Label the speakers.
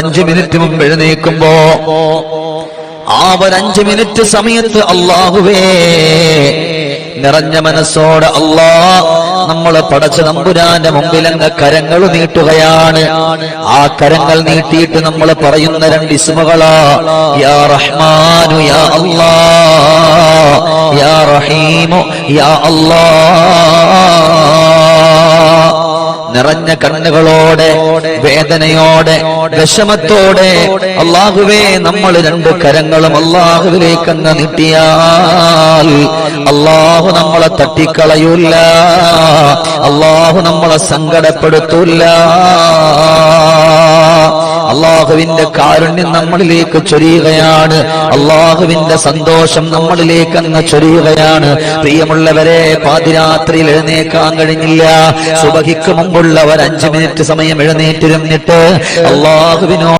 Speaker 1: 5 minute മുമ്പ് എഴുന്നേൽക്കുമ്പോ ആ ഒരു 5 മിനിറ്റ് സമയത്ത് അല്ലാഹുവേ നിറഞ്ഞ മനസ്സോടെ നമ്മൾ പടച്ച തമ്പുരാന്റെ മുമ്പിൽ അങ്ങ് കരങ്ങൾ നീട്ടുകയാണ്. ആ കരങ്ങൾ നീട്ടിയിട്ട് നമ്മൾ പറയുന്ന 2 ഇസ്മുകളാ, യാ റഹ്മാനു യാ അല്ലാഹ്, യാ റഹീമു യാ അല്ലാഹ്. നിറഞ്ഞ കണ്ണുകളോടെ, വേദനയോടെ, വിഷമത്തോടെ അല്ലാഹുവേ നമ്മൾ 2 കരങ്ങളും അല്ലാഹുവിലേക്ക് അങ്ങ് നീട്ടിയാൽ അല്ലാഹു നമ്മളെ തട്ടിക്കളയൂല, അല്ലാഹു നമ്മളെ സങ്കടപ്പെടുത്തൂല. അല്ലാഹുവിന്റെ കാരുണ്യം നമ്മളിലേക്ക് ചൊരിയുകയാണ്, അല്ലാഹുവിന്റെ സന്തോഷം നമ്മളിലേക്ക് അങ്ങ് ചൊരിയുകയാണ്. പ്രിയമുള്ളവരെ, പാതിരാത്രിയിൽ എഴുന്നേക്കാൻ കഴിഞ്ഞില്ല, സുബഹിക്ക് മുമ്പുള്ള ഒരു 5 മിനിറ്റ് സമയം എഴുന്നേറ്റിരുന്നിട്ട് അല്ലാഹുവിനോ